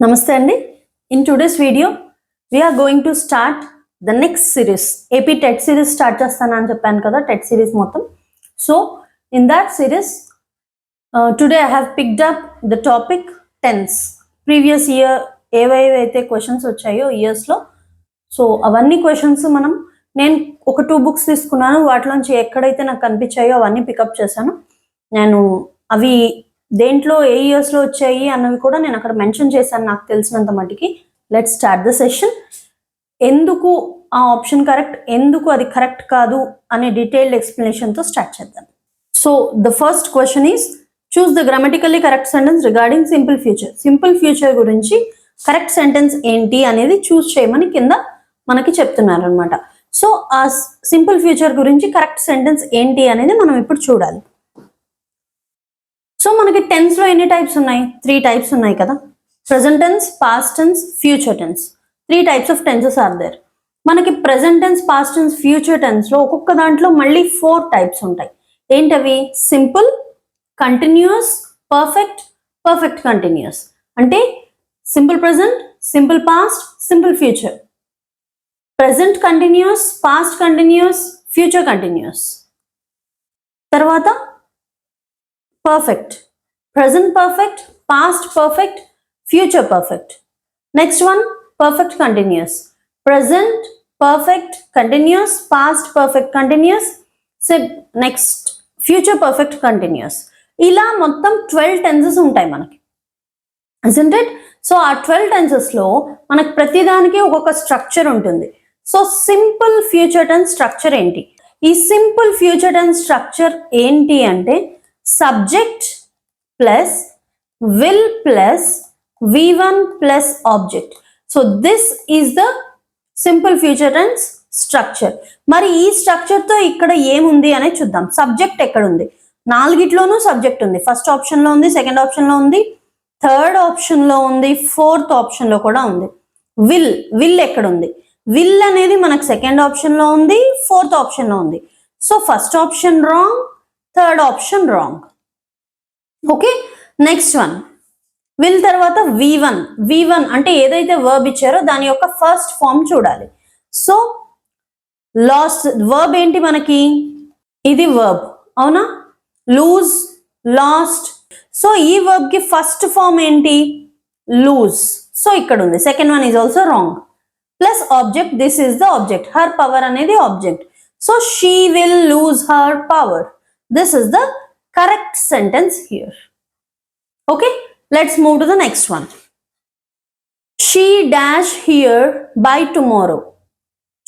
Namaste Andi. In today's video, we are going to start the next series. AP TET series start chestananu cheppanu kada, TET series mottham. So, in that series, today I have picked up the topic tense. Previous year, ఏవైతే questions వచ్చాయో ఇయర్స్లో, so అవన్నీ questions నేను ఒక 2 books తీసుకున్నాను. వాటిలోంచి ఎక్కడైతే నాకు కనిపించాయో అవన్నీ పికప్ చేశాను. నేను అవి దేంట్లో ఏ ఇయర్స్లో వచ్చాయి అన్నవి కూడా నేను అక్కడ మెన్షన్ చేశాను నాకు తెలిసినంత మటుకి. Let's start the session. ఎందుకు ఆ ఆప్షన్ కరెక్ట్, ఎందుకు అది కరెక్ట్ కాదు అనే డీటెయిల్డ్ ఎక్స్ప్లెనేషన్తో స్టార్ట్ చేద్దాం. So the first question is, choose the grammatically correct sentence regarding simple future. Simple future గురించి కరెక్ట్ సెంటెన్స్ ఏంటి అనేది చూస్ చేయమని కింద మనకి చెప్తున్నారు అనమాట. సో ఆ సింపుల్ ఫ్యూచర్ గురించి కరెక్ట్ సెంటెన్స్ ఏంటి అనేది మనం ఇప్పుడు చూడాలి. సో మనకి టెన్స్లో ఎన్ని టైప్స్ ఉన్నాయి? 3 types ఉన్నాయి కదా. Present tense, past tense, future tense. 3 types of tenses are there. మనకి present tense, past tense, future టెన్స్లో ఒక్కొక్క దాంట్లో మళ్ళీ 4 types ఉంటాయి. ఏంటవి? Simple, continuous, perfect, perfect continuous. అంటే simple present, simple past, simple future. Present continuous, past continuous, future continuous. తర్వాత perfect, present perfect, past perfect, future perfect. Next one perfect continuous, present perfect continuous, past perfect continuous, next future perfect continuous. ఇలా మొత్తం 12 tenses ఉంటాయి మనకి, isn't it? So ఆ 12 tensesలో మనకి ప్రతిదానికి ఒక్కొక్క structure ఉంటుంది. So simple future tense structure ఏంటి? ఈ సింపుల్ ఫ్యూచర్ టెన్స్ స్ట్రక్చర్ ఏంటి అంటే subject plus will plus V1 plus object. So this is the simple future tense structure. మరి ఈ స్ట్రక్చర్తో ఇక్కడ ఏముంది అనేది చూద్దాం. సబ్జెక్ట్ ఎక్కడ ఉంది? 4 సబ్జెక్ట్ ఉంది. ఫస్ట్ ఆప్షన్లో ఉంది, సెకండ్ ఆప్షన్లో ఉంది, థర్డ్ ఆప్షన్లో ఉంది, ఫోర్త్ ఆప్షన్లో కూడా ఉంది. విల్ ఎక్కడ ఉంది? విల్ అనేది మనకు సెకండ్ ఆప్షన్లో ఉంది, ఫోర్త్ ఆప్షన్లో ఉంది. So first option wrong, third option wrong. Okay, next one will తర్వాత V1 అంటే ఏదైతే వర్బ్ ఇచ్చారో దాని యొక్క ఫస్ట్ ఫామ్ చూడాలి. సో లాస్ట్ వర్బ్ ఏంటి మనకి? ఇది వర్బ్ అవునా? Lose, lost. సో ఈ వర్బ్ కి ఫస్ట్ ఫామ్ ఏంటి? లూజ్. సో ఇక్కడ ఉంది. Second one is also wrong. Plus object, this is the object. Her power అనేది object. So she will lose her power. This is the correct sentence here. Okay, let's move to the next one. She dash here by tomorrow.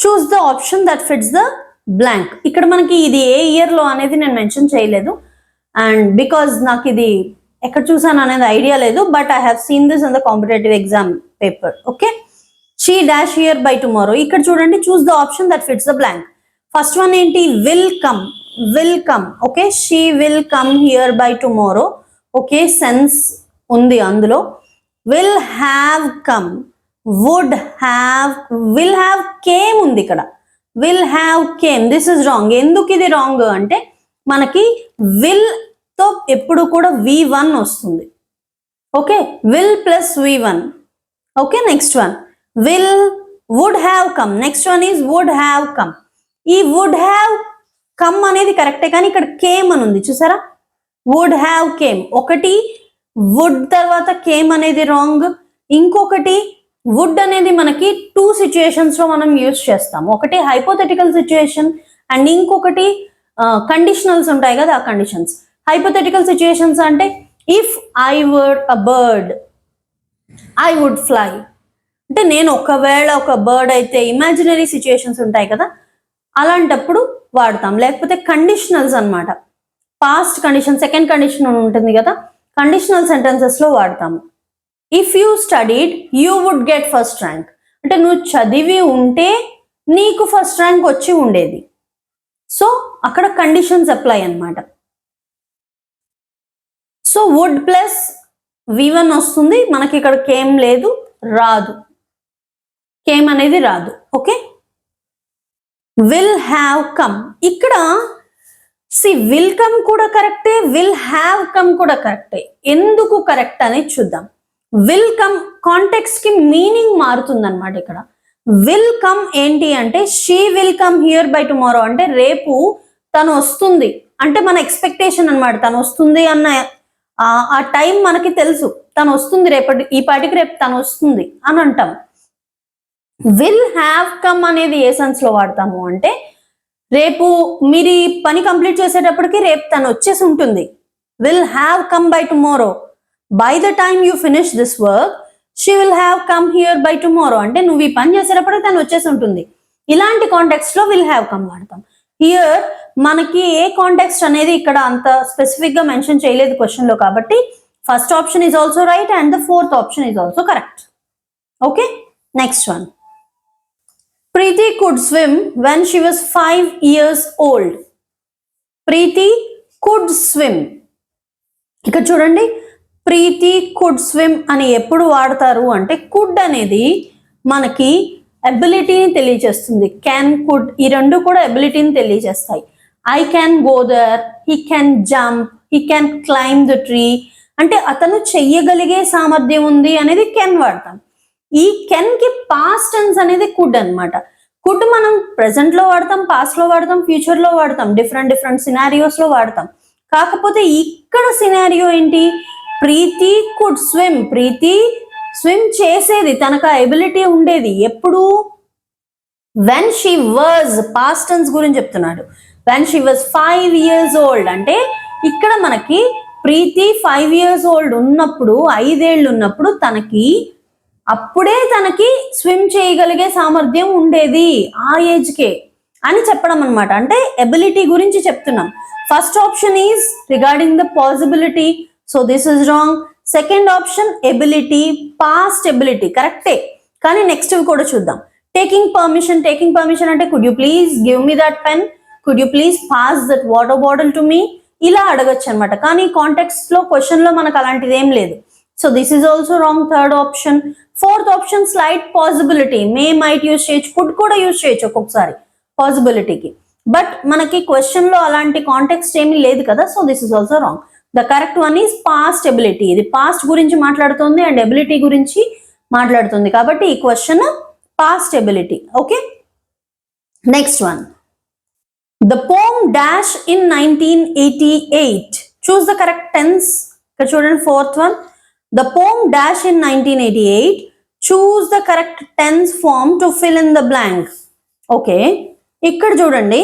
Choose the option that fits the blank. ఇక్కడ మనకి ఇది ఏ ఇయర్లో అనేది నేను mention చేయలేదు, and because నాకు ఇది ఎక్కడ చూసాను అనేది ఐడియా లేదు, but I have seen this in the competitive exam paper. Okay, she dash here by tomorrow. ఇక్కడ చూడండి, choose the option that fits the blank. First one ఏంటి? Will come. Okay, she will come here by tomorrow. Okay, sense ఉంది అందులో. Will have come, would have, will have came ఉంది ఇక్కడ. Will have came, this is wrong. ఎందుకు ఇది wrong అంటే మనకి will తో ఎప్పుడు కూడా V1 వస్తుంది. Okay, will plus V1. Okay, next one will would have come. Next one is would have come. ఈ వుడ్ హ్యావ్ కమ్ అనేది కరెక్టే, కానీ ఇక్కడ కేమ్ అని ఉంది చూసారా? Would have came. ఒకటి వుడ్ తర్వాత కేమ్ అనేది రాంగ్. ఇంకొకటి వుడ్ అనేది మనకి 2 situations లో మనం యూజ్ చేస్తాం. ఒకటి హైపోథెటికల్ సిచ్యుయేషన్ అండ్ ఇంకొకటి కండిషనల్స్ ఉంటాయి కదా, ఆ కండిషన్స్. హైపోథెటికల్ సిచ్యుయేషన్స్ అంటే if I were a bird I would fly. అంటే నేను ఒకవేళ ఒక బర్డ్ అయితే, ఇమాజినరీ సిచ్యుయేషన్స్ ఉంటాయి కదా, అలాంటప్పుడు వాడతాం. లేకపోతే కండిషనల్స్ అన్నమాట. పాస్ట్ కండిషన్, సెకండ్ కండిషన్ ఉంటుంది కదా, కండిషనల్ సెంటెన్సెస్లో వాడతాము. If you studied you would get first rank. అంటే నువ్వు చదివి ఉంటే నీకు ఫస్ట్ ర్యాంక్ వచ్చి ఉండేది. సో అక్కడ కండిషన్స్ అప్లై అన్నమాట. సో వుడ్ ప్లస్ V1 వస్తుంది మనకి. ఇక్కడ కేమ్ లేదు, రాదు. కేమ్ అనేది రాదు. Okay, will have come. ఇక్కడ విల్ కమ్ కూడా కరెక్టే, విల్ హ్యావ్ కమ్ కూడా కరెక్టే. ఎందుకు కరెక్ట్ అనేది చూద్దాం. విల్ కమ్ కాంటెక్స్ట్ కి మీనింగ్ మారుతుంది అనమాట. ఇక్కడ విల్ కమ్ ఏంటి అంటే she will come here by tomorrow అంటే రేపు తను వస్తుంది అంటే మన ఎక్స్పెక్టేషన్ అనమాట. తను వస్తుంది అన్న ఆ టైం మనకి తెలుసు, తను వస్తుంది రేపటి ఈ పాటికి రేపు తను వస్తుంది అని అంటాం. విల్ హ్యావ్ కమ్ అనేది ఏ సెన్స్ లో వాడతాము అంటే రేపు మీరు ఈ పని కంప్లీట్ చేసేటప్పటికి రేపు తను వచ్చేసి ఉంటుంది. Will have come by tomorrow. By the time you finish this work she will have come here by tomorrow అంటే నువ్వు ఈ పని చేసేటప్పటికి తను వచ్చేసి ఉంటుంది. ఇలాంటి కాంటెక్స్ట్ లో విల్ హ్యావ్ కమ్ వాడతాం. హియర్ మనకి ఏ కాంటెక్స్ట్ అనేది ఇక్కడ అంత స్పెసిఫిక్ గా మెన్షన్ చేయలేదు క్వశ్చన్ లో, కాబట్టి first option is also right and the fourth option is also correct. Okay, next one. Preeti could swim when she was 5 years old. Preeti could swim. ఇక్కడ చూడండి, ప్రీతి కుడ్ స్విమ్ అని ఎప్పుడు వాడతారు అంటే కుడ్ అనేది మనకి అబిలిటీని తెలియజేస్తుంది. క్యాన్, కుడ్ ఈ రెండు కూడా అబిలిటీని తెలియజేస్తాయి. I can go there, he can jump, he can climb the tree అంటే అతను చెయ్యగలిగే సామర్థ్యం ఉంది అనేది కెన్ వాడతాం. ఈ కెన్ కి పాస్ట్ టెన్స్ అనేది కుడ్ అనమాట. కుడ్ మనం ప్రెసెంట్ లో వాడతాం, పాస్ట్ లో వాడతాం, ఫ్యూచర్ లో వాడతాం, డిఫరెంట్ సినారియోస్ లో వాడతాం. కాకపోతే ఇక్కడ సినారియో ఏంటి, Preeti could swim, Preeti swim చేసేది, తనకు ఆ ఎబిలిటీ ఉండేది ఎప్పుడు, when she was, past tense గురించి చెప్తున్నాడు. When she was 5 years old అంటే ఇక్కడ మనకి ప్రీతి 5 years old ఉన్నప్పుడు, 5 ఏళ్ళు ఉన్నప్పుడు అప్పుడే తనకి స్విమ్ చేయగలిగే సామర్థ్యం ఉండేది ఆ ఏజ్కే అని చెప్పడం అనమాట. అంటే ఎబిలిటీ గురించి చెప్తున్నాం. First option is regarding the possibility, so this is wrong. Second option ability, past ability కరెక్టే, కానీ నెక్స్ట్ కూడా చూద్దాం. టేకింగ్ పర్మిషన్ అంటే could you please give me that pen, could you please pass that water bottle to me, ఇలా అడగచ్చు అనమాట. కానీ context లో క్వశ్చన్ లో మనకు అలాంటిది ఏం లేదు. So this is also wrong, third option. Fourth option slight possibility, may might use చేయొచ్చు, కుడ్ కూడా యూజ్ చేయొచ్చు ఒక్కొక్కసారి పాసిబిలిటీకి, బట్ మనకి క్వశ్చన్ లో అలాంటి కాంటెక్స్ట్ ఏమీ లేదు కదా. So this is also wrong. The correct one is past ability. ఇది పాస్ట్ గురించి మాట్లాడుతుంది అండ్ ఎబిలిటీ గురించి మాట్లాడుతుంది, కాబట్టి ఈ question past ability. Okay, next one. The poem dash in 1988. Choose the correct tense. ఇక్కడ చూడండి, fourth one. The poem dash in 1988. Choose the correct tense form to fill in the blank. Okay, ఇక్కడ చూడండి,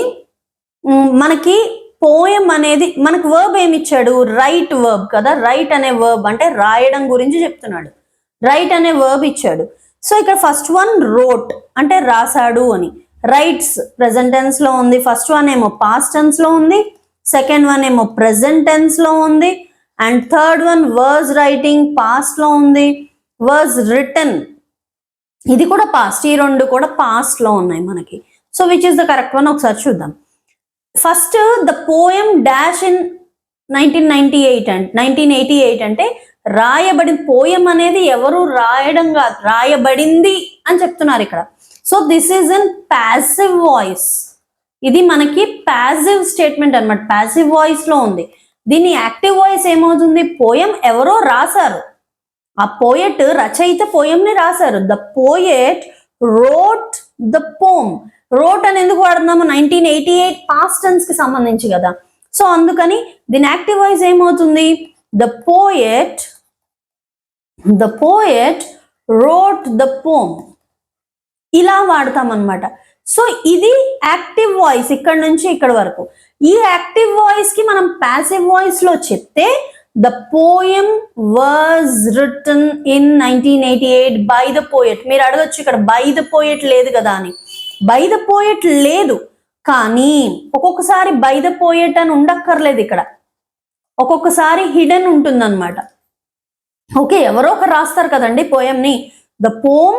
మనకి poem అనేది మనకు verb ఏమి ఇచ్చాడు, right verb కదా. రైట్ అనే వర్బ్ అంటే రాయడం గురించి చెప్తున్నాడు. రైట్ అనే వర్బ్ ఇచ్చాడు. సో ఇక్కడ ఫస్ట్ వన్ రోట్ అంటే రాశాడు అని, రైట్స్ ప్రెసెంట్ టెన్స్ లో ఉంది. ఫస్ట్ వన్ ఏమో పాస్ట్ టెన్స్ లో ఉంది, సెకండ్ వన్ ఏమో ప్రెసెంట్ టెన్స్ లో ఉంది, and third one was writing past లో ఉంది, వర్స్ రిటన్ ఇది కూడా పాస్ట్. ఈ రెండు కూడా పాస్ట్ లో ఉన్నాయి మనకి. So which is the correct one ఒకసారి చూద్దాం. First the poem dash in 1988 అంటే రాయబడి, పోయం అనేది ఎవరు రాయడం కాదు, రాయబడింది అని చెప్తున్నారు ఇక్కడ. So this is in passive voice. ఇది మనకి ప్యాసివ్ స్టేట్మెంట్ అన్నమాట, ప్యాసివ్ వాయిస్ లో ఉంది. దీని యాక్టివ్ వాయిస్ ఏమవుతుంది, పోయం ఎవరో రాశారు, ఆ పోయట్ రచయిత పోయంని రాశారు. The poet wrote the poem. Wrote అని ఎందుకు వాడుతున్నాము, 1988 పాస్ట్ టెన్స్ కి సంబంధించి కదా. సో అందుకని దీని యాక్టివ్ వాయిస్ ఏమవుతుంది, ద పోయట్ రోట్ ద పోమ్, ఇలా వాడతాం అన్నమాట. సో ఇది యాక్టివ్ వాయిస్ ఇక్కడ నుంచి ఇక్కడ వరకు. ఈ యాక్టివ్ వాయిస్ కి మనం ప్యాసివ్ వాయిస్ లో చెప్తే the poem was written in 1988 by the poet. మీరు అడగచ్చు ఇక్కడ బై ద పోయట్ లేదు కదా అని. బై ద పోయట్ లేదు, కానీ ఒక్కొక్కసారి బై ద పోయట్ అని ఉండక్కర్లేదు ఇక్కడ, ఒక్కొక్కసారి హిడెన్ ఉంటుంది అనమాట. ఓకే, ఎవరో ఒకరు రాస్తారు కదండి పోయంని. ద పోమ్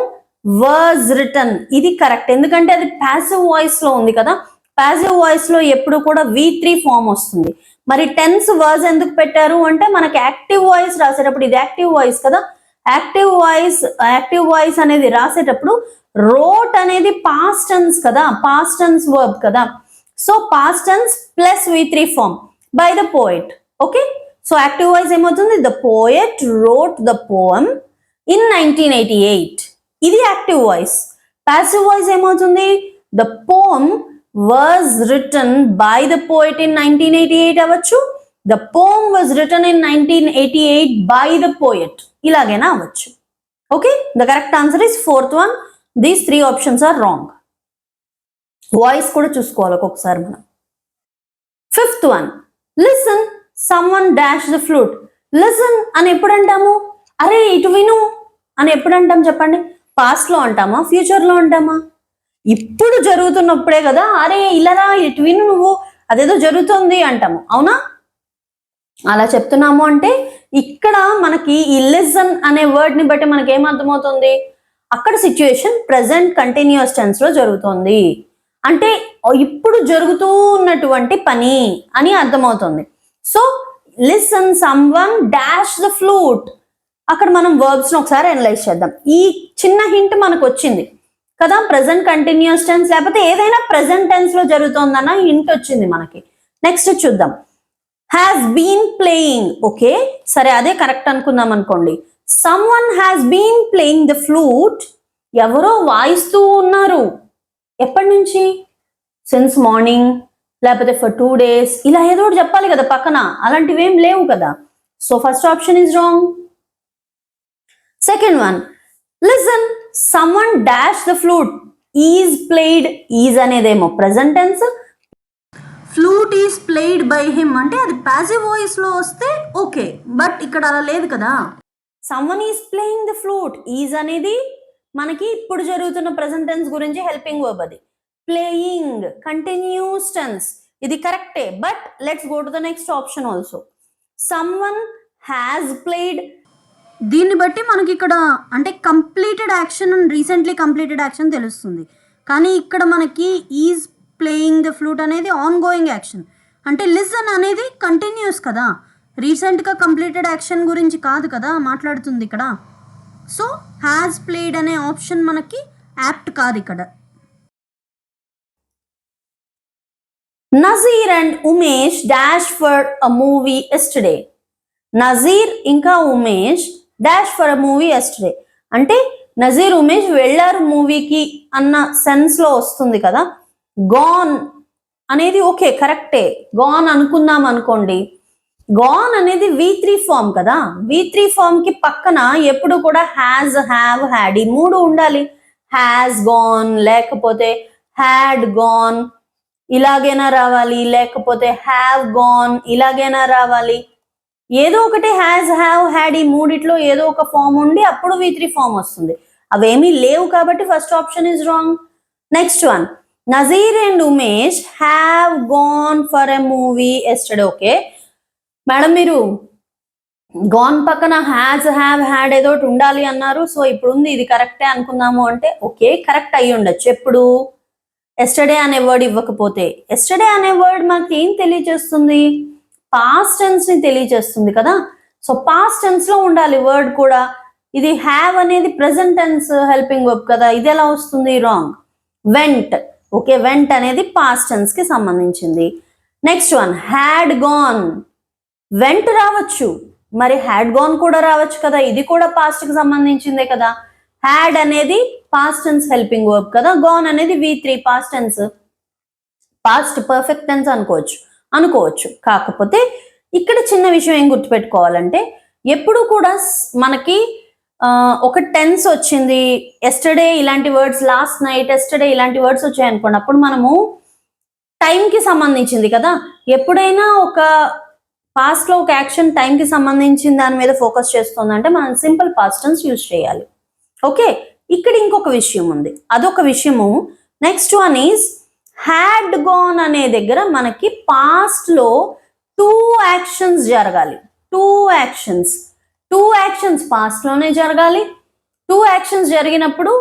వాజ్ రిటన్ ఇది కరెక్ట్, ఎందుకంటే అది ప్యాసివ్ వాయిస్ లో ఉంది కదా. ప్యాసివ్ వాయిస్ లో ఎప్పుడు కూడా V3 ఫామ్ వస్తుంది. మరి టెన్స్ వాజ్ ఎందుకు పెట్టారు అంటే మనకి యాక్టివ్ వాయిస్ రాసేటప్పుడు, ఇది యాక్టివ్ వాయిస్ కదా, యాక్టివ్ వాయిస్ అనేది రాసేటప్పుడు రోట్ అనేది పాస్ట్ టెన్స్ కదా, పాస్ట్ టెన్స్ వర్బ్ కదా. So past tense plus V3 form by the poet. Okay, so active voice ఏమవుతుంది, the poet wrote the poem in 1988. ఇది యాక్టివ్ వాయిస్. ప్యాసివ్ వాయిస్ ఏమవుతుంది? The poem was written by the poet in 1988 అవ్వచ్చు. The poem was written in 1988 by the poet, ఇలాగైనా అవ్వచ్చు. Okay, the correct answer is fourth one. These 3 options are wrong. Voice కూడా చూసుకోవాలి ఒక్కొక్కసారి మనం. Fifth one, listen someone dash the flute. Listen అని ఎప్పుడు అంటాము? అరే ఇటు విను అని ఎప్పుడు అంటాం చెప్పండి? పాస్ట్ లో అంటామా, ఫ్యూచర్ లో అంటామా? ఇప్పుడు జరుగుతున్నప్పుడే కదా అరే ఇలారా ఇటు విను నువ్వు, అదేదో జరుగుతుంది అంటాము, అవునా? అలా చెప్తున్నాము అంటే ఇక్కడ మనకి ఈ లిసన్ అనే వర్డ్ ని బట్టి మనకి ఏమర్థమవుతుంది? అక్కడ సిచ్యుయేషన్ ప్రెసెంట్ కంటిన్యూస్ టెన్స్ లో జరుగుతుంది, అంటే ఇప్పుడు జరుగుతూ ఉన్నటువంటి పని అని అర్థమవుతుంది. So listen someone dash the flute, అక్కడ మనం వర్బ్స్ ని ఒకసారి అనలైజ్ చేద్దాం. ఈ చిన్న హింట్ మనకు వచ్చింది కదా, ప్రెసెంట్ కంటిన్యూస్ టెన్స్ లేకపోతే ఏదైనా ప్రెసెంట్ టెన్స్ లో జరుగుతుందన్న హింట్ వచ్చింది మనకి. నెక్స్ట్ చూద్దాం, హ్యాస్ బీన్ ప్లేయింగ్. ఓకే సరే, అదే కరెక్ట్ అనుకుందాం అనుకోండి. Someone has been playing the flute, ఎవరో వాయిస్తూ ఉన్నారు. ఎప్పటి నుంచి? సిన్స్ మార్నింగ్, లేకపోతే ఫర్ 2 days, ఇలా ఏదో ఒకటి చెప్పాలి కదా పక్కన, అలాంటివి ఏం లేవు కదా. So first option is wrong. Second one, listen someone dash the flute, is played. Is అనేదేమో present tense, flute is played by him అంటే అది ప్యాసివ్ వాయిస్ లో వస్తే ఓకే, బట్ ఇక్కడ అలా లేదు కదా. Someone is playing the flute, is అనేది మనకి ఇప్పుడు జరుగుతున్న ప్రెసెంట్ టెన్స్ గురించి హెల్పింగ్ వర్బ్. అది ప్లేయింగ్ కంటిన్యూస్ టెన్స్, ఇది కరెక్టే. But let's go to the next option also. Someone has played, దీన్ని బట్టి మనకి ఇక్కడ అంటే completed action and recently completed action తెలుస్తుంది. కానీ ఇక్కడ మనకి ఈజ్ ప్లేయింగ్ ద ఫ్లూట్ అనేది ఆన్ గోయింగ్ యాక్షన్, అంటే లిసన్ అనేది కంటిన్యూస్ కదా, రీసెంట్గా కంప్లీటెడ్ యాక్షన్ గురించి కాదు కదా మాట్లాడుతుంది ఇక్కడ. సో హ్యాస్ ప్లేడ్ అనే ఆప్షన్ మనకి యాప్ట్ కాదు ఇక్కడ. Nazir and Umesh dash for a movie yesterday. Nazir ఇంకా Umesh dash for a movie yesterday అంటే నజీర్ ఉమేష్ వెళ్ళారు మూవీకి అన్న సెన్స్ లో వస్తుంది కదా. గాన్ అనేది ఓకే కరెక్టే, గాన్ అనుకుందాం అనుకోండి. గాన్ అనేది V3 ఫామ్ కదా, V3 ఫామ్ కి పక్కన ఎప్పుడు కూడా హ్యాజ్, హ్యావ్, హ్యాడ్ ఈ 3 ఉండాలి. హ్యాజ్ గాన్ లేకపోతే హ్యాడ్ గాన్ ఇలాగైనా రావాలి, లేకపోతే హ్యావ్ గాన్ ఇలాగైనా రావాలి. ఏదో ఒకటి హ్యాజ్, హ్యావ్, హ్యాడ్ ఈ 3 ఏదో ఒక ఫామ్ ఉండి అప్పుడు V3 ఫామ్ వస్తుంది. అవేమీ లేవు కాబట్టి first option is wrong. Next one, Nazir and Umesh have gone for a movie yesterday. Okay madam మీరు గాన్ పక్కన హ్యాజ్, హ్యావ్, హ్యాడ్ ఏదో ఒకటి ఉండాలి అన్నారు, సో ఇప్పుడు ఉంది ఇది కరెక్టే అనుకుందాము అంటే ఓకే కరెక్ట్ అయ్యి ఉండొచ్చు. ఎప్పుడు? ఎస్టర్డే అనే వర్డ్ ఇవ్వకపోతే. ఎస్టర్డే అనే వర్డ్ మనకి ఏం తెలియజేస్తుంది? పాస్ట్ టెన్స్ ని తెలియజేస్తుంది కదా. సో పాస్ట్ టెన్స్ లో ఉండాలి వర్డ్ కూడా. ఇది హ్యావ్ అనేది ప్రెసెంట్ టెన్స్ హెల్పింగ్ వర్బ్ కదా, ఇది ఎలా వస్తుంది? రాంగ్. వెంట్. ఓకే వెంట్ అనేది పాస్ట్ టెన్స్ కి సంబంధించింది. Next one, had gone. Vent రావచ్చు, మరి హ్యాడ్ గాన్ కూడా రావచ్చు కదా, ఇది కూడా పాస్ట్ కి సంబంధించిందే కదా. హ్యాడ్ అనేది పాస్ట్ టెన్స్ హెల్పింగ్ వర్బ్ కదా, గాన్ అనేది V3 past tense, past perfect tense అనుకోవచ్చు. కాకపోతే ఇక్కడ చిన్న విషయం ఏం గుర్తుపెట్టుకోవాలంటే ఎప్పుడు కూడా మనకి ఒక టెన్స్ వచ్చింది, ఎస్టర్డే ఇలాంటి వర్డ్స్, లాస్ట్ నైట్, ఎస్టర్డే ఇలాంటి వర్డ్స్ వచ్చాయి అనుకోండి, అప్పుడు మనము టైంకి సంబంధించింది కదా. ఎప్పుడైనా ఒక పాస్ట్ లో ఒక యాక్షన్ టైం కి సంబంధించిన దాని మీద ఫోకస్ చేస్తుందంటే మనం సింపుల్ పాస్ట్ టెన్స్ యూజ్ చేయాలి. ఓకే ఇక్కడ ఇంకొక విషయం ఉంది, అదొక విషయము. Next one is had gone అనే దగ్గర మనకి పాస్ట్ లో 2 యాక్షన్స్ జరగాలి. 2 యాక్షన్స్ పాస్ట్ లోనే జరగాలి. 2 యాక్షన్స్ జరిగినప్పుడు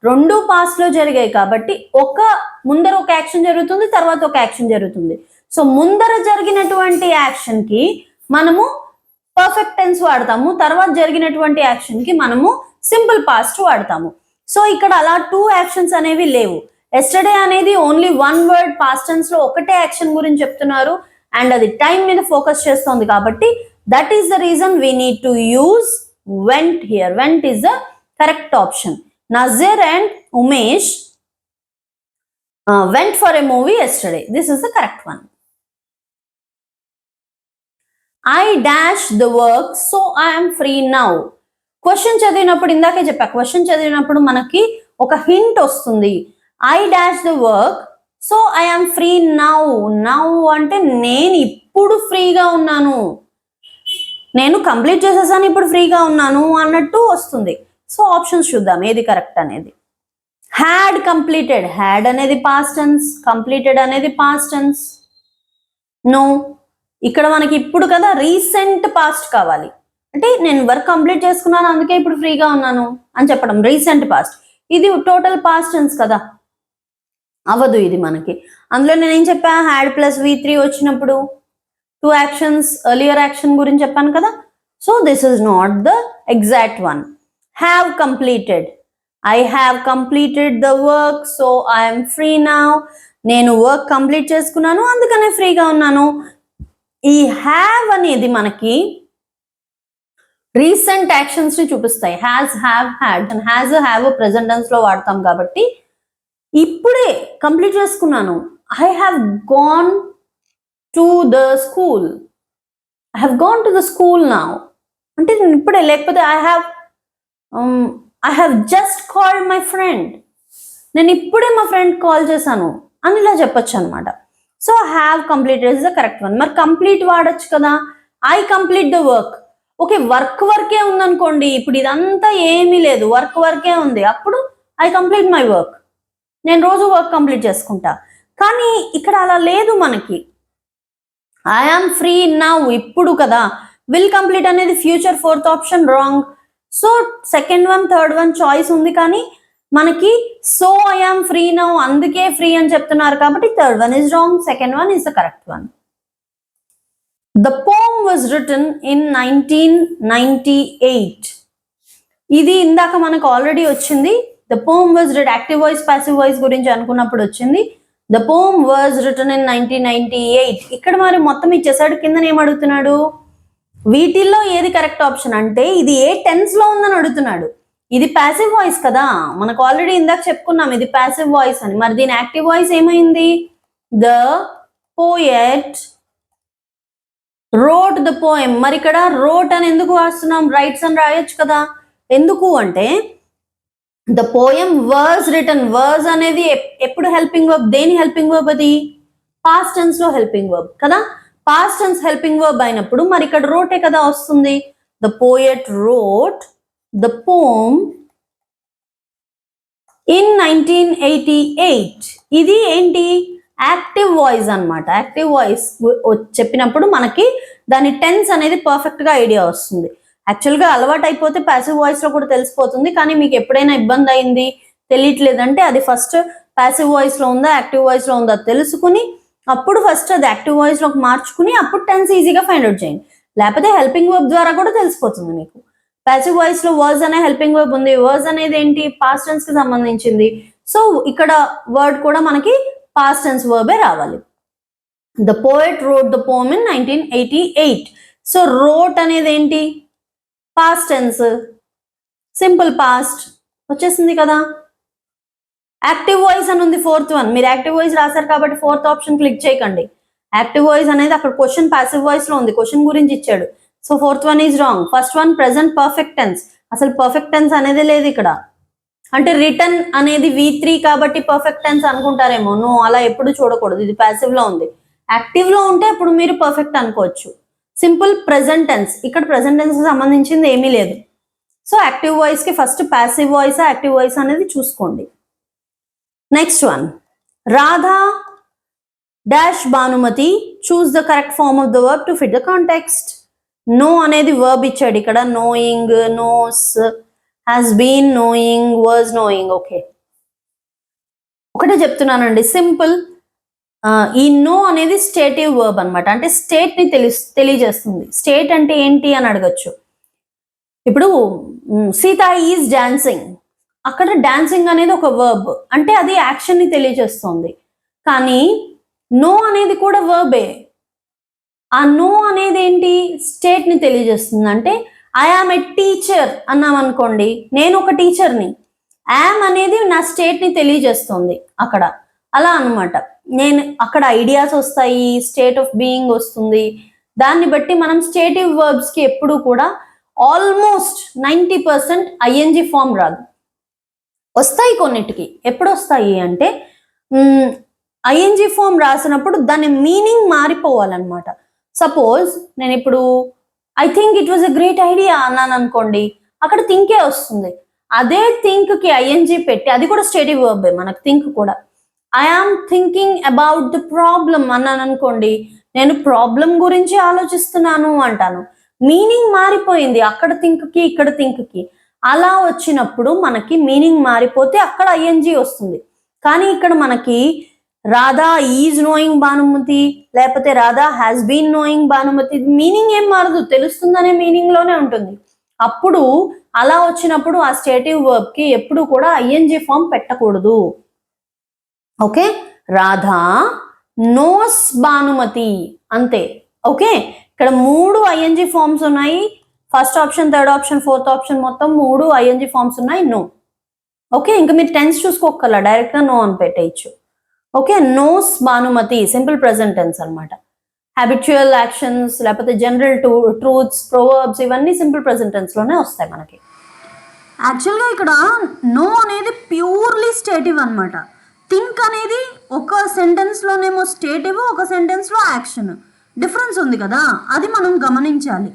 2 పాస్ట్ లో జరిగాయి కాబట్టి ముందర ఒక యాక్షన్ జరుగుతుంది, తర్వాత ఒక యాక్షన్ జరుగుతుంది. సో ముందర జరిగినటువంటి యాక్షన్ కి మనము పర్ఫెక్ట్ టెన్స్ వాడతాము, తర్వాత జరిగినటువంటి యాక్షన్ కి మనము సింపుల్ పాస్ట్ వాడతాము. సో ఇక్కడ అలా 2 యాక్షన్స్ అనేవి లేవు. ఎస్టర్డే అనేది ఓన్లీ 1 వర్డ్ పాస్ట్ టెన్స్ లో ఒకటే యాక్షన్ గురించి చెప్తున్నారు అండ్ అది టైం మీద ఫోకస్ చేస్తోంది కాబట్టి that is the reason we need to use went here. Went is the correct option. Nazir and Umesh went for a movie yesterday. This is the correct one. I dash the work, so I am free now. Question చదివినప్పుడు ఇందాకే చెప్పా, question చదివినప్పుడు మనకి ఒక hint వస్తుంది. I dash the work, so I am free now. Now అంటే నేను ఇప్పుడు ఫ్రీగా ఉన్నాను, నేను కంప్లీట్ చేసేసాను, ఇప్పుడు ఫ్రీగా ఉన్నాను అన్నట్టు వస్తుంది. సో ఆప్షన్స్ చూద్దాం ఏది కరెక్ట్ అనేది. హ్యాడ్ కంప్లీటెడ్, హ్యాడ్ అనేది పాస్ట్ టెన్స్, కంప్లీటెడ్ అనేది పాస్ట్ టెన్స్. నో, ఇక్కడ మనకి ఇప్పుడు కదా రీసెంట్ పాస్ట్ కావాలి, అంటే నేను వర్క్ కంప్లీట్ చేసుకున్నాను అందుకే ఇప్పుడు ఫ్రీగా ఉన్నాను అని చెప్పడం రీసెంట్ పాస్ట్. ఇది టోటల్ పాస్ట్ టెన్స్ కదా, అవ్వదు ఇది మనకి. అందులో నేనేం చెప్పా, హ్యాడ్ ప్లస్ V3 వచ్చినప్పుడు 2 యాక్షన్స్ ఎర్లియర్ యాక్షన్ గురించి చెప్పాను కదా. So this is not the exact one. Have completed, I have completed the work, so I'm free now. నేను వర్క్ కంప్లీట్ చేసుకున్నాను అందుకనే ఫ్రీగా ఉన్నాను. ఈ హ్యావ్ అనేది మనకి రీసెంట్ యాక్షన్స్ ని చూపిస్తాయి. Has, have, had. Has, have present tense లో వాడతాం కాబట్టి ఇప్పుడే కంప్లీట్ చేసుకున్నాను. I have gone to the school, I have gone to the school now అంటే నేను ఇప్పుడే, లేకపోతే I have just called my friend, నేను ఇప్పుడే మా ఫ్రెండ్ కాల్ చేశాను అని ఇలా చెప్పొచ్చు అనమాట. So have completed is the correct one. మరి కంప్లీట్ వాడచ్చు కదా, I complete the work. Okay, వర్కే ఉందనుకోండి, ఇప్పుడు ఇదంతా ఏమీ లేదు, వర్కే ఉంది, అప్పుడు ఐ కంప్లీట్ మై వర్క్, నేను రోజు వర్క్ కంప్లీట్ చేసుకుంటా. కానీ ఇక్కడ అలా లేదు మనకి. ఐ ఆమ్ ఫ్రీ నౌ ఇప్పుడు కదా. విల్ కంప్లీట్ అనేది future, fourth option wrong. So second one, third one choice ఉంది, కానీ మనకి so I am free now అందుకే ఫ్రీ అని చెప్తున్నారు కాబట్టి third one is wrong, second one is the correct one. The poem was written in 1998. ఇది ఇందాక మనకు ఆల్రెడీ వచ్చింది. The poem was written, active voice passive voice గురించి అనుకున్నప్పుడు వచ్చింది. The poem was written in 1998. ఇక్కడ మరి మొత్తం ఇచ్చేసాడు, కింద ఏం అడుగుతున్నాడు, వీటిల్లో ఏది కరెక్ట్ ఆప్షన్ అంటే ఇది ఏ టెన్స్ లో ఉందని అడుగుతున్నాడు. ఇది పాసివ్ వాయిస్ కదా, మనకు ఆల్రెడీ ఇందాక చెప్పుకున్నాం ఇది పాసివ్ వాయిస్ అని. మరి దీని యాక్టివ్ వాయిస్ ఏమైంది, the poet wrote the poem. మరి ఇక్కడ wrote అని ఎందుకు రాస్తున్నాం, రైట్స్ అని రాయొచ్చు కదా. ఎందుకు అంటే the poem was written. was అనేది ఎప్పుడు హెల్పింగ్ వర్బ్, దేని హెల్పింగ్ వర్బ్ అది, పాస్ట్ టెన్స్ లో హెల్పింగ్ వర్బ్ కదా. పాస్ట్ టెన్స్ హెల్పింగ్ వర్బ్ అయినప్పుడు మరి ఇక్కడ wrote కదా వస్తుంది. the poet wrote the poem in 1988. ఇది ఏంటి, యాక్టివ్ వాయిస్ అన్నమాట. యాక్టివ్ వాయిస్ చెప్పినప్పుడు మనకి దాని టెన్స్ అనేది పర్ఫెక్ట్ గా ఐడియా వస్తుంది. యాక్చువల్గా అలవాటు అయిపోతే ప్యాసివ్ వాయిస్ లో కూడా తెలిసిపోతుంది, కానీ మీకు ఎప్పుడైనా ఇబ్బంది అయింది తెలియట్లేదంటే అది ఫస్ట్ ప్యాసివ్ వాయిస్ లో ఉందా యాక్టివ్ వాయిస్ లో ఉందా తెలుసుకుని అప్పుడు ఫస్ట్ అది యాక్టివ్ వాయిస్ లోకి మార్చుకుని అప్పుడు టెన్స్ ఈజీగా ఫైండ్ అవుట్ చేయండి. లేకపోతే హెల్పింగ్ వర్బ్ ద్వారా కూడా తెలిసిపోతుంది మీకు. ప్యాసివ్ వాయిస్ లో వర్డ్స్ అనే హెల్పింగ్ వర్బ్ ఉంది, వర్డ్స్ అనేది ఏంటి పాస్ట్ టెన్స్ కి సంబంధించింది. సో ఇక్కడ వర్డ్ కూడా మనకి పాస్ట్ టెన్స్ వర్బే రావాలి. The poet wrote the poem in 1988. So wrote అనేది ఏంటి, పాస్ట్ టెన్స్, సింపుల్ పాస్ట్ వచ్చేసింది కదా. యాక్టివ్ వాయిస్ అని ఉంది ఫోర్త్ వన్, మీరు యాక్టివ్ వాయిస్ రాశారు కాబట్టి ఫోర్త్ ఆప్షన్ క్లిక్ చేయకండి. యాక్టివ్ వాయిస్ అనేది అక్కడ క్వశ్చన్ ప్యాసివ్ వాయిస్ లో ఉంది, క్వశ్చన్ గురించి ఇచ్చాడు. So fourth one is wrong. First one present perfect tense, అసలు పర్ఫెక్ట్ టెన్స్ అనేది లేదు ఇక్కడ. అంటే రిటర్న్ అనేది V3 కాబట్టి పర్ఫెక్ట్ టెన్స్ అనుకుంటారేమో, నో అలా ఎప్పుడు చూడకూడదు, ఇది ప్యాసివ్ లో ఉంది. యాక్టివ్ లో ఉంటే ఇప్పుడు మీరు పర్ఫెక్ట్ అనుకోవచ్చు. సింపుల్ ప్రెసెంట్ టెన్స్, ఇక్కడ ప్రెసెంట్ టెన్స్ కి సంబంధించింది ఏమీ లేదు. సో యాక్టివ్ వాయిస్ కి first passive voice active voice అనేది చూసుకోండి. Next one, Radha dash Bhanumati choose the correct form of the verb to fit the context. Know అనేది వర్బ్ ఇచ్చాడు ఇక్కడ, knowing, knows, has been knowing, was knowing. Okay, ఒకటే చెప్తున్నానండి simple. ఈ no అనేది స్టేటివ్ verb అనమాట, అంటే స్టేట్ ని తెలియజేస్తుంది. స్టేట్ అంటే ఏంటి అని అడగచ్చు. ఇప్పుడు సీత ఈజ్ డాన్సింగ్, అక్కడ డాన్సింగ్ అనేది ఒక వర్బ్, అంటే అది యాక్షన్ ని తెలియజేస్తుంది. కానీ నో అనేది కూడా వర్బే. ఆ నో అనేది ఏంటి, స్టేట్ ని తెలియజేస్తుంది. అంటే ఐ ఆమ్ ఏ టీచర్ అన్నాం అనుకోండి, నేను ఒక టీచర్ని. యామ్ అనేది నా స్టేట్ని తెలియజేస్తుంది అక్కడ, అలా అనమాట. నేను అక్కడ ఐడియాస్ వస్తాయి, స్టేట్ ఆఫ్ బీయింగ్ వస్తుంది. దాన్ని బట్టి మనం స్టేటివ్ వర్బ్స్కి ఎప్పుడు కూడా ఆల్మోస్ట్ 90% ఐఎన్జి ఫామ్ రాదు. వస్తాయి కొన్నిటికి. ఎప్పుడు వస్తాయి అంటే ఐఎన్జి ఫామ్ రాసినప్పుడు దాని మీనింగ్ మారిపోవాలన్నమాట. సపోజ్ నేను ఇప్పుడు I think it was a great idea అన్నాను అనుకోండి, అక్కడ థింకే వస్తుంది. అదే థింక్కి ఐఎన్జి పెట్టి, అది కూడా స్టేటివ్ వర్బే మనకు థింక్ కూడా. I am thinking about the problem అన్నాను అనుకోండి, నేను ప్రాబ్లం గురించి ఆలోచిస్తున్నాను అంటాను. మీనింగ్ మారిపోయింది అక్కడ థింక్కి ఇక్కడ థింక్కి. అలా వచ్చినప్పుడు మనకి మీనింగ్ మారిపోతే అక్కడ ఐఎన్జి వస్తుంది. కానీ ఇక్కడ మనకి రాధా ఈజ్ నోయింగ్ భానుమతి, లేకపోతే Radha has been knowing Bhanumati, meaning ఏం మారదు, తెలుస్తుందనే మీనింగ్ లోనే ఉంటుంది. అప్పుడు అలా వచ్చినప్పుడు ఆ స్టేటివ్ వర్బ్ కి ఎప్పుడు కూడా ఐఎన్జి ఫామ్ పెట్టకూడదు. ఓకే, రాధా నోస్ భానుమతి అంతే. ఓకే, ఇక్కడ 3 ఐఎన్జి ఫార్మ్స్ ఉన్నాయి. First option, third option, fourth option మొత్తం 3 ఐఎన్జి ఫార్మ్స్ ఉన్నాయి. నో. ఓకే, ఇంకా మీరు టెన్స్ చూసుకోగల, డైరెక్ట్ గా నో అని పెట్టేయచ్చు. Okay, knows Bhanumathi simple present tense అనమాట. హ్యాబిచువల్ యాక్షన్స్ లేకపోతే జనరల్ ట్రూత్స్, ప్రొవర్బ్స్ ఇవన్నీ సింపుల్ ప్రెజెంట్ టెన్స్ లోనే వస్తాయి మనకి. యాక్చువల్గా ఇక్కడ నో అనేది ప్యూర్లీ స్టేటివ్ అనమాట. థింక్ అనేది ఒక సెంటెన్స్ లోనేమో స్టేటివ్, ఒక సెంటెన్స్ లో యాక్షన్, డిఫరెన్స్ ఉంది కదా, అది మనం గమనించాలి.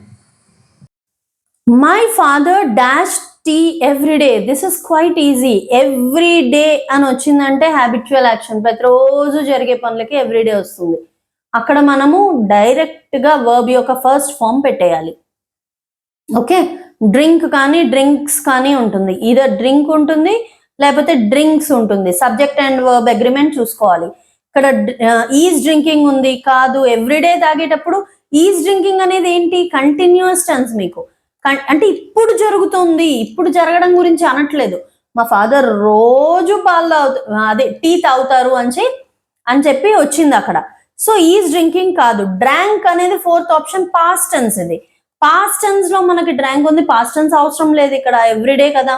My father dash tea every day. This is quite easy. Every day అని వచ్చిందంటే హ్యాబిచువల్ యాక్షన్, ప్రతిరోజు జరిగే పనులకి ఎవ్రీ డే వస్తుంది. అక్కడ మనము డైరెక్ట్ గా వర్బ్ యొక్క ఫస్ట్ ఫామ్ పెట్టేయాలి. ఓకే, డ్రింక్ కానీ డ్రింక్స్ కానీ ఉంటుంది, ఈదర్ డ్రింక్ ఉంటుంది లేకపోతే డ్రింక్స్ ఉంటుంది. సబ్జెక్ట్ అండ్ వర్బ్ అగ్రిమెంట్ చూసుకోవాలి. ఇక్కడ ఈజ్ డ్రింకింగ్ ఉంది, కాదు. ఎవ్రీడే తాగేటప్పుడు ఈజ్ డ్రింకింగ్ అనేది ఏంటి, కంటిన్యూస్ టెన్స్. మీకు అంటే ఇప్పుడు జరుగుతుంది, ఇప్పుడు జరగడం గురించి అనట్లేదు. మా ఫాదర్ రోజు పాలు అదే టీ తాగుతారు అని చెప్పి వచ్చింది అక్కడ. సో ఈజ్ డ్రింకింగ్ కాదు. డ్రాంక్ అనేది ఫోర్త్ ఆప్షన్, పాస్ట్ టెన్స్. ఇది పాస్ట్ టెన్స్ లో మనకి డ్రాంక్ ఉంది, పాస్ట్ టెన్స్ అవసరం లేదు ఇక్కడ, ఎవ్రీడే కదా.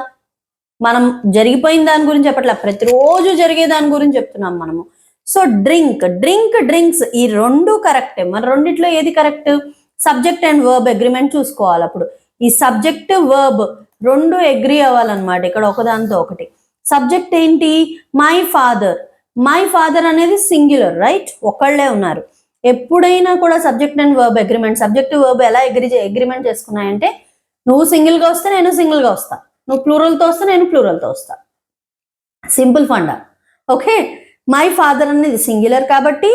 మనం జరిగిపోయిన దాని గురించి చెప్పట్లే, ప్రతిరోజు జరిగే దాని గురించి చెప్తున్నాం మనము. సో డ్రింక్, డ్రింక్స్ ఈ 2 కరెక్టే. మన రెండిట్లో ఏది correct? Subject and verb agreement చూసుకోవాలి. అప్పుడు ఈ సబ్జెక్ట్ వర్బ్ 2 అగ్రి అవ్వాలన్నమాట ఇక్కడ ఒకదానితో ఒకటి. సబ్జెక్ట్ ఏంటి? My father. మై ఫాదర్ అనేది సింగులర్, రైట్, ఒకళ్ళే ఉన్నారు. ఎప్పుడైనా కూడా subject and verb agreement, subject verb ఎలా అగ్రిమెంట్ చేసుకున్నాయంటే, నువ్వు సింగిల్ గా వస్తే నేను సింగిల్ గా వస్తా, నువ్వు ప్లూరల్తో వస్తే నేను ప్లూరల్తో వస్తా. Simple funda. Okay, my father అనేది సింగులర్ కాబట్టి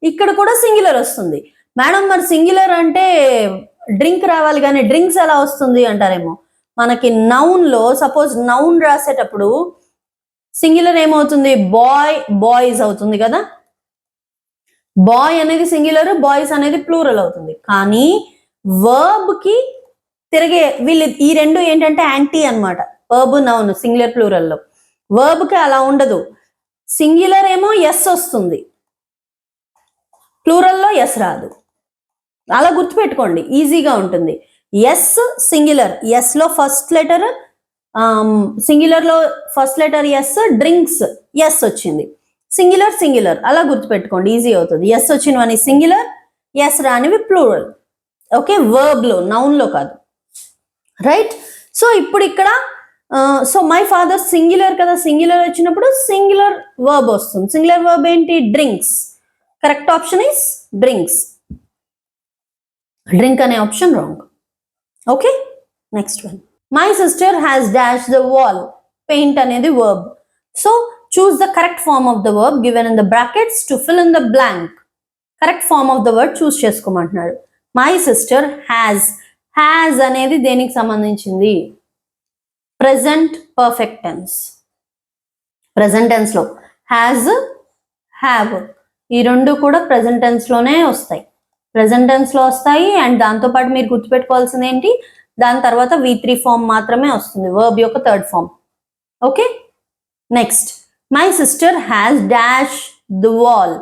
ఇక్కడ కూడా సింగులర్ వస్తుంది. మేడం మరి సింగులర్ అంటే డ్రింక్ రావాలి కానీ డ్రింక్స్ ఎలా వస్తుంది అంటారేమో. మనకి నౌన్ లో సపోజ్ నౌన్ రాసేటప్పుడు సింగులర్ ఏమవుతుంది? బాయ్స్ అవుతుంది కదా. బాయ్ అనేది సింగులర్, బాయ్స్ అనేది ప్లూరల్ అవుతుంది. కానీ వర్బ్ కి తిరిగే వీళ్ళు ఈ 2 ఏంటంటే యాంటీ అనమాట. వర్బ్ నౌన్ సింగులర్ ప్లూరల్ లో. వర్బ్ కి అలా ఉండదు. సింగులర్ ఏమో ఎస్ వస్తుంది, ప్లూరల్లో ఎస్ రాదు. అలా గుర్తుపెట్టుకోండి, ఈజీగా ఉంటుంది. ఎస్ సింగులర్, ఎస్ లో ఫస్ట్ లెటర్, సింగులర్ లో first letter S, drinks S వచ్చింది. సింగులర్ అలా గుర్తుపెట్టుకోండి, ఈజీ అవుతుంది. ఎస్ వచ్చినవని సింగులర్, ఎస్ రానివి ప్లూరల్. ఓకే, వర్బ్ లో, నౌన్ లో కాదు, రైట్. సో ఇప్పుడు ఇక్కడ సో మై ఫాదర్ సింగులర్ కదా, సింగులర్ వచ్చినప్పుడు సింగులర్ వర్బ్ వస్తుంది. సింగులర్ వర్బ్ ఏంటి? Drinks. Correct option is drinks. Drink అనే option wrong. Okay, next one. My sister has dash the wall. Paint అనేది verb. So choose the correct form of the verb given in the brackets to fill in the blank. Correct form of the word choose చేసుకోమంటున్నాడు. My sister has. Has అనేది దేనికి సంబంధించింది? Present perfect tense. Present tense లో has, have ఈ 2 కూడా present tense లోనే వస్తాయి. Present tense లో వస్తాయి. అండ్ దాంతోపాటు మీరు గుర్తుపెట్టుకోవాల్సింది ఏంటి, దాని తర్వాత V3 ఫామ్ మాత్రమే వస్తుంది, వర్బ్ యొక్క third form. Okay, next. My sister has dash the wall.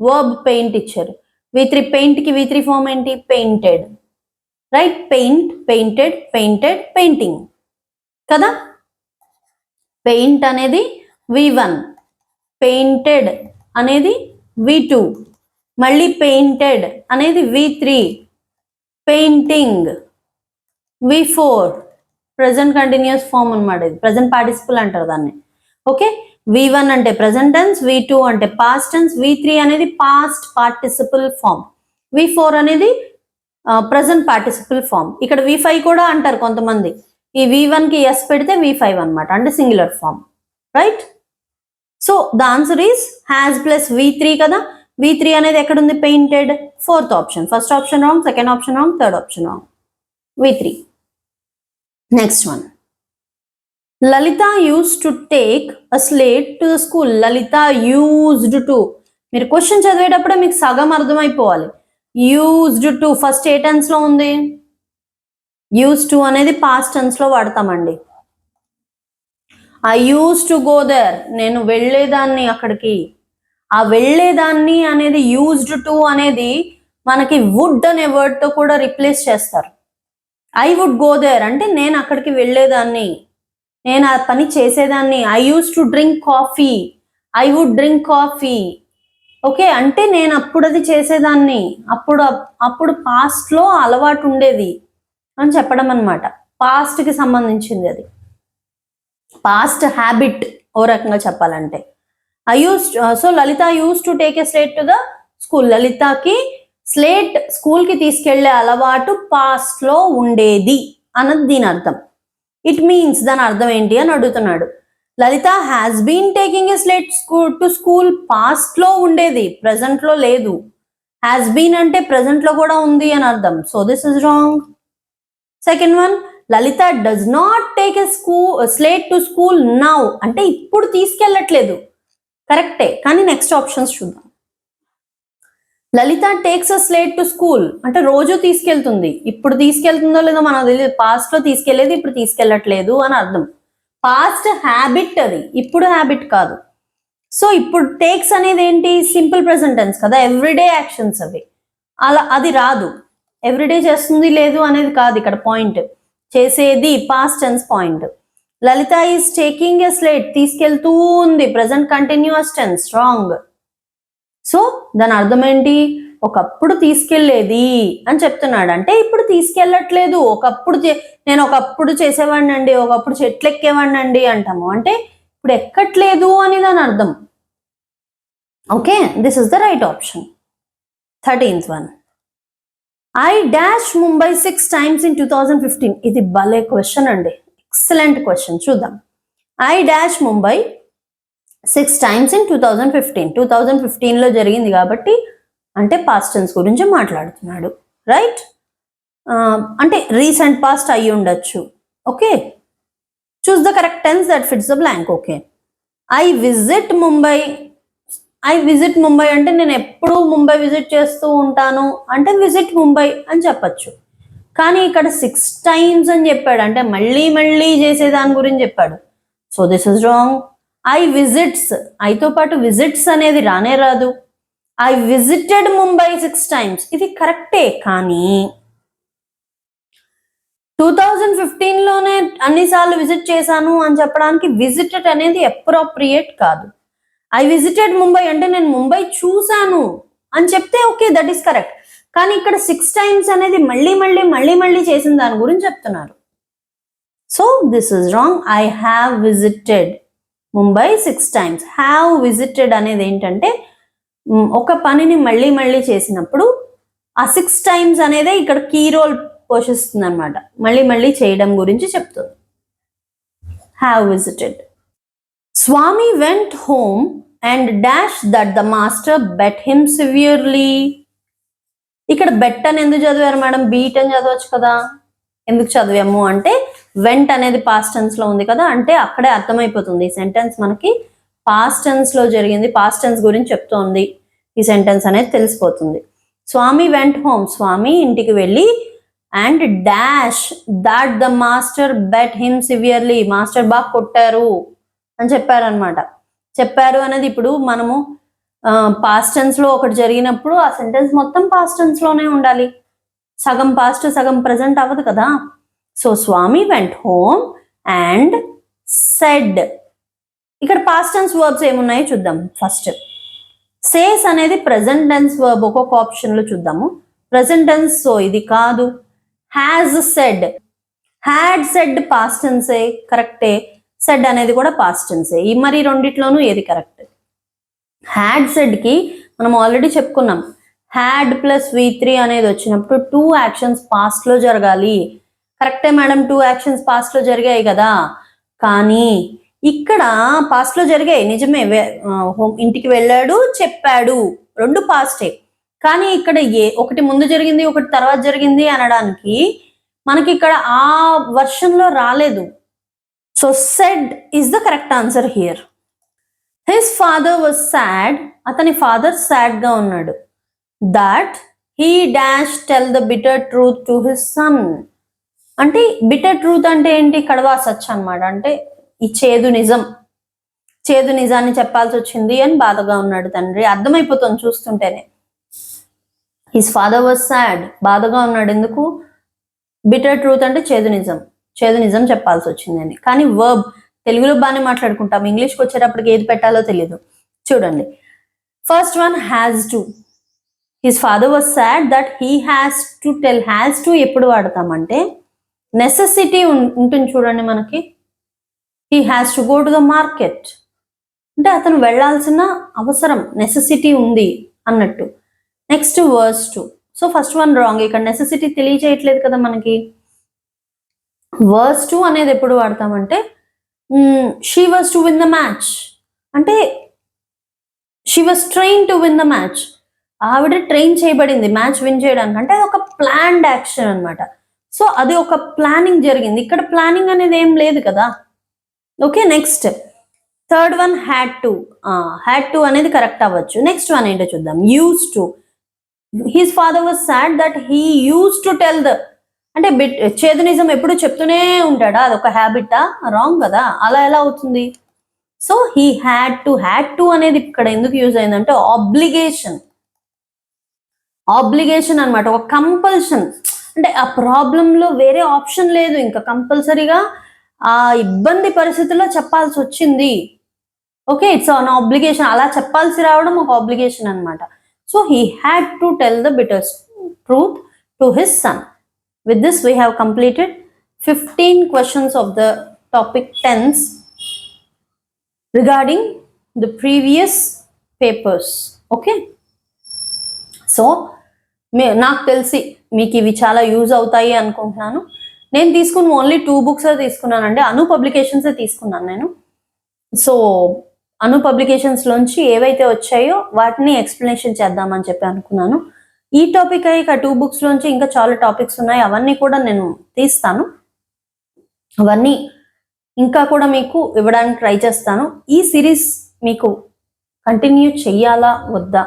Verb paint ఇచ్చారు. V3 పెయింట్ కి V3 ఫామ్ ఏంటి? Painted. Right? Paint, painted, painted, painting కదా. పెయింట్ అనేది V1, పెయింటెడ్ అనేది V2, మళ్ళీ పెయింటెడ్ అనేది V3, painting V4. Present continuous form అనమాట, ఇది ప్రెసెంట్ పార్టిసిపల్ అంటారు దాన్ని. ఓకే, V1 అంటే ప్రెసెంట్ టెన్స్, V2 అంటే పాస్ట్ టెన్స్, V3 అనేది పాస్ట్ పార్టిసిపల్ ఫామ్, V4 అనేది ప్రెసెంట్ పార్టిసిపల్ ఫామ్. ఇక్కడ V5 కూడా అంటారు కొంతమంది. ఈ V1 కి ఎస్ పెడితే V5 అనమాట, అంటే singular form. Right? So the answer is has plus V3 కదా. V3 అనేది ఎక్కడ ఉంది? Painted. Fourth option. First option wrong, second option wrong, third option wrong. V3. Next one. Lalitha used to take a slate to the school. Lalitha used to. మీరు question చదివేటప్పుడే మీకు సగం అర్థమైపోవాలి. Used to first ఏ టెన్స్ లో ఉంది? యూజ్ టు అనేది past tense లో వాడతామండి. I use to go there. నేను వెళ్ళేదాన్ని అక్కడికి. ఆ వెళ్ళేదాన్ని అనేది యూజ్డ్ టు అనేది మనకి వుడ్ అనే వర్డ్ తో కూడా రిప్లేస్ చేస్తారు. ఐ వుడ్ గో దేర్ అంటే నేను అక్కడికి వెళ్ళేదాన్ని, నేను ఆ పని చేసేదాన్ని. I use to drink coffee, I would drink coffee. Okay, అంటే నేను అప్పుడు అది చేసేదాన్ని, అప్పుడు పాస్ట్ లో అలవాటు ఉండేది అని చెప్పడం అనమాట. పాస్ట్ కి సంబంధించింది అది, పాస్ట్ హ్యాబిట్ ఓ రకంగా చెప్పాలంటే. So Lalitha use to take a slate to the school. లలితకి స్లేట్ స్కూల్ కి తీసుకెళ్లే అలవాటు పాస్ట్ లో ఉండేది అన్నది దీని అర్థం. ఇట్ మీన్స్ దాని అర్థం ఏంటి అని అడుగుతున్నాడు. Lalitha has been taking a slate to school. Past లో ఉండేది, ప్రెసెంట్ లో లేదు. హ్యాస్ బీన్ అంటే ప్రెసెంట్ లో కూడా ఉంది అని అర్థం. So this is wrong. Second one, Lalitha does not take a slate to school now అంటే ఇప్పుడు తీసుకెళ్ళట్లేదు, కరెక్టే. కానీ నెక్స్ట్ ఆప్షన్స్ చూద్దాం. Lalitha takes a slate to school అంటే రోజు తీసుకెళ్తుంది. ఇప్పుడు తీసుకెళ్తుందో లేదో మనకు తెలియదు. పాస్ట్ లో తీసుకెళ్లేది, ఇప్పుడు తీసుకెళ్ళట్లేదు అని అర్థం. పాస్ట్ హ్యాబిట్ అది, ఇప్పుడు హ్యాబిట్ కాదు. సో ఇప్పుడు టేక్స్ అనేది ఏంటి? సింపుల్ ప్రెసెంట్ టెన్స్ కదా, ఎవ్రీడే యాక్షన్స్ అవి. అలా అది రాదు. ఎవ్రీడే చేస్తుంది లేదు అనేది కాదు ఇక్కడ పాయింట్. చేసేది past tense point. Lalitha is taking a slate తీసుకెళ్తూ ఉంది, present continuous tense, wrong. So దాని అర్థం ఏంటి? ఒకప్పుడు తీసుకెళ్లేది అని చెప్తున్నాడు, అంటే ఇప్పుడు తీసుకెళ్ళట్లేదు. నేను ఒకప్పుడు చేసేవాడిని అండి, ఒకప్పుడు చెట్లు ఎక్కేవాడిని అండి అంటాము, అంటే ఇప్పుడు ఎక్కట్లేదు అని దాని అర్థం. Okay, this is the right option. 13th one. I dash Mumbai 6 times in 2015. ఇది భలే క్వశ్చన్ అండి, ఎక్సలెంట్ క్వశ్చన్. చూద్దాం. I dash Mumbai 6 times in 2015. 2015 లో జరిగింది కాబట్టి అంటే పాస్ట్ టెన్స్ గురించి మాట్లాడుతున్నాడు, రైట్? అంటే రీసెంట్ పాస్ట్ అయ్యి ఉండొచ్చు. Okay, choose the correct tense that fits the blank. Okay, I visit Mumbai. I visit Mumbai అంటే నేను ఎప్పుడు ముంబై విజిట్ చేస్తూ ఉంటాను అంటే విజిట్ ముంబై అని చెప్పచ్చు. కానీ ఇక్కడ 6 times అని చెప్పాడు, అంటే మళ్ళీ మళ్ళీ చేసే దాని గురించి చెప్పాడు. So this is wrong. I visits, ఐతో పాటు విజిట్స్ అనేది రానే రాదు. ఐ విజిటెడ్ ముంబై 6 times, ఇది కరెక్టే. కానీ 2015 లోనే అన్నిసార్లు విజిట్ చేశాను అని చెప్పడానికి విజిటెడ్ అనేది అప్రోప్రియేట్ కాదు. ఐ విజిటెడ్ ముంబై అంటే నేను ముంబై చూశాను అని చెప్తే ఓకే, దట్ ఈస్ కరెక్ట్. కానీ ఇక్కడ 6 times అనేది మళ్ళీ మళ్ళీ మళ్ళీ మళ్ళీ చేసిన దాని గురించి చెప్తున్నారు. So this is wrong. I have visited Mumbai 6 times. Have visited అనేది ఏంటంటే ఒక పనిని మళ్ళీ మళ్ళీ చేసినప్పుడు ఆ 6 times అనేదే ఇక్కడ కీ రోల్ పోషిస్తుంది అనమాట, మళ్ళీ మళ్ళీ చేయడం గురించి చెప్తుంది. Have visited. Swami went home and dash that the master beat him severely. ఇక్కడ బెట్ అని ఎందుకు చదివారు మేడం? బీట్ అని చదవచ్చు కదా. ఎందుకు చదివాము అంటే వెంట్ అనేది పాస్ట్ టెన్స్ లో ఉంది కదా, అంటే అక్కడే అర్థమైపోతుంది ఈ సెంటెన్స్ మనకి పాస్ట్ టెన్స్ లో జరిగింది, పాస్ట్ టెన్స్ గురించి చెప్తోంది ఈ సెంటెన్స్ అనేది తెలిసిపోతుంది. స్వామి వెంట్ హోమ్, స్వామి ఇంటికి వెళ్ళి, and dash that the master beat him severely, master బాగా కొట్టారు అని చెప్పారనమాట. చెప్పారు అనేది ఇప్పుడు మనము పాస్ట్ టెన్స్ లో ఒకటి జరిగినప్పుడు ఆ సెంటెన్స్ మొత్తం పాస్ట్ టెన్స్ లోనే ఉండాలి. సగం పాస్ట్ సగం ప్రజెంట్ అవ్వదు కదా. So Swami went home and said. ఇక్కడ పాస్ట్ టెన్స్ వర్బ్స్ ఏమున్నాయో చూద్దాం. ఫస్ట్ సేస్ అనేది ప్రెసెంట్ టెన్స్ వర్బ్, ఒక్కొక్క ఆప్షన్ లో చూద్దాము. ప్రెసెంట్ టెన్స్, సో ఇది కాదు. Has said, had said past టెన్సే, కరెక్టే. సెడ్ అనేది కూడా పాస్ట్ టెన్సే. ఈ మరి రెండిట్లోనూ ఏది కరెక్ట్? హ్యాడ్ సెడ్ కి మనం ఆల్రెడీ చెప్పుకున్నాం, హ్యాడ్ ప్లస్ V3 అనేది వచ్చినప్పుడు 2 యాక్షన్స్ పాస్ట్ లో జరగాలి. కరెక్టే మేడం, 2 యాక్షన్స్ పాస్ట్ లో జరిగాయి కదా. కానీ ఇక్కడ పాస్ట్ లో జరిగాయి నిజమే, ఇంటికి వెళ్ళాడు, చెప్పాడు, రెండు పాస్టే. కానీ ఇక్కడ ఒకటి ముందు జరిగింది ఒకటి తర్వాత జరిగింది అనడానికి మనకి ఇక్కడ ఆ వర్షన్ లో రాలేదు. So said is the correct answer here. His father was sad, అతని ఫాదర్ సాడ్ గా ఉన్నాడు. That he dash tell the bitter truth to his son. అంటే బిటర్ ట్రూత్ అంటే ఏంటి? కడవా సచ్ అన్నమాట. అంటే ఈ చేదు నిజం, చేదు నిజాన్ని చెప్పాల్సి వచ్చింది అని బాధగా ఉన్నాడు తండ్రి. అర్థమైపోతుంది చూస్తుంటేనే. హిస్ ఫాదర్ వాజ్ సాడ్, బాధగా ఉన్నాడు. ఎందుకు? బిటర్ ట్రూత్ అంటే చేదు నిజం, చేదు నిజం చెప్పాల్సి వచ్చింది అని. కానీ వర్బ్ తెలుగులో బాగానే మాట్లాడుకుంటాం, ఇంగ్లీష్కి వచ్చేటప్పటికి ఏది పెట్టాలో తెలియదు. చూడండి, first one has to. His father was sad that he has to tell. Has to ఎప్పుడు వాడతామంటే నెసెసిటీ ఉంటుంది చూడండి మనకి. He has to go to the market అంటే అతను వెళ్లాల్సిన అవసరం, నెసెసిటీ ఉంది అన్నట్టు. Next was to. So first one wrong, ఇక్కడ నెసెసిటీ తెలియజేయట్లేదు కదా మనకి. వర్స్ టు అనేది ఎప్పుడు వాడతామంటే she was to win the match అంటే she was train to win the match. ఆవిడ ట్రైన్ చేయబడింది మ్యాచ్ విన్ చేయడానికి. అంటే అది ఒక ప్లాన్డ్ యాక్షన్ అనమాట. సో అది ఒక ప్లానింగ్ జరిగింది. ఇక్కడ ప్లానింగ్ అనేది ఏం లేదు కదా. Okay, next third one had to. Had to అనేది కరెక్ట్ అవ్వచ్చు. నెక్స్ట్ వన్ ఏంటో చూద్దాం. Use to. His father was sad that he use to tell the. అంటే చేదు నిజం ఎప్పుడు చెప్తూనే ఉంటాడా? అదొక హ్యాబిటా? రాంగ్ కదా, అలా ఎలా అవుతుంది? So he had to. Had to అనేది ఇక్కడ ఎందుకు యూజ్ అయిందంటే ఆబ్లిగేషన్, ఆబ్లిగేషన్ అనమాట, ఒక కంపల్షన్. అంటే ఆ ప్రాబ్లంలో వేరే ఆప్షన్ లేదు, ఇంకా కంపల్సరీగా ఆ ఇబ్బంది పరిస్థితుల్లో చెప్పాల్సి వచ్చింది. Okay, it's an obligation. అలా చెప్పాల్సి రావడం ఒక ఆబ్లిగేషన్ అనమాట. So he had to tell the bitter truth to his son. With this, we have completed 15 questions of the topic tense regarding the previous papers. Okay. So, నాకు తెలిసి మీకు ఇవి చాలా యూజ్ అవుతాయి అనుకుంటున్నాను. నేను తీసుకున్న ఓన్లీ 2 books తీసుకున్నానండి. అను పబ్లికేషన్స్ తీసుకున్నాను నేను. సో అను పబ్లికేషన్స్లోంచి ఏవైతే వచ్చాయో వాటిని ఎక్స్ప్లెనేషన్ చేద్దామని చెప్పి అనుకున్నాను. ఈ టాపిక్ ఇక 2 books లోంచి ఇంకా చాలా టాపిక్స్ ఉన్నాయి, అవన్నీ కూడా నేను తీస్తాను. అవన్నీ ఇంకా కూడా మీకు ఇవ్వడానికి ట్రై చేస్తాను. ఈ సిరీస్ మీకు కంటిన్యూ చెయ్యాలా వద్దా,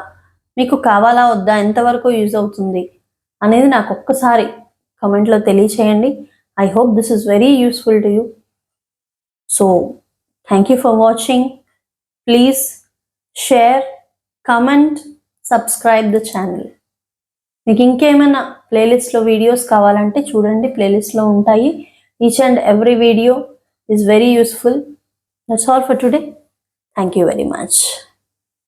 మీకు కావాలా వద్దా, ఎంతవరకు యూజ్ అవుతుంది అనేది నాకు ఒక్కసారి కమెంట్లో తెలియచేయండి. I hope this is very useful to you. So thank you for watching. Please share, comment, subscribe the channel. మీకు ఇంకేమైనా ప్లేలిస్ట్లో వీడియోస్ కావాలంటే చూడండి, ప్లేలిస్ట్లో ఉంటాయి. Each and every video is very useful. That's all for today. Thank you very much.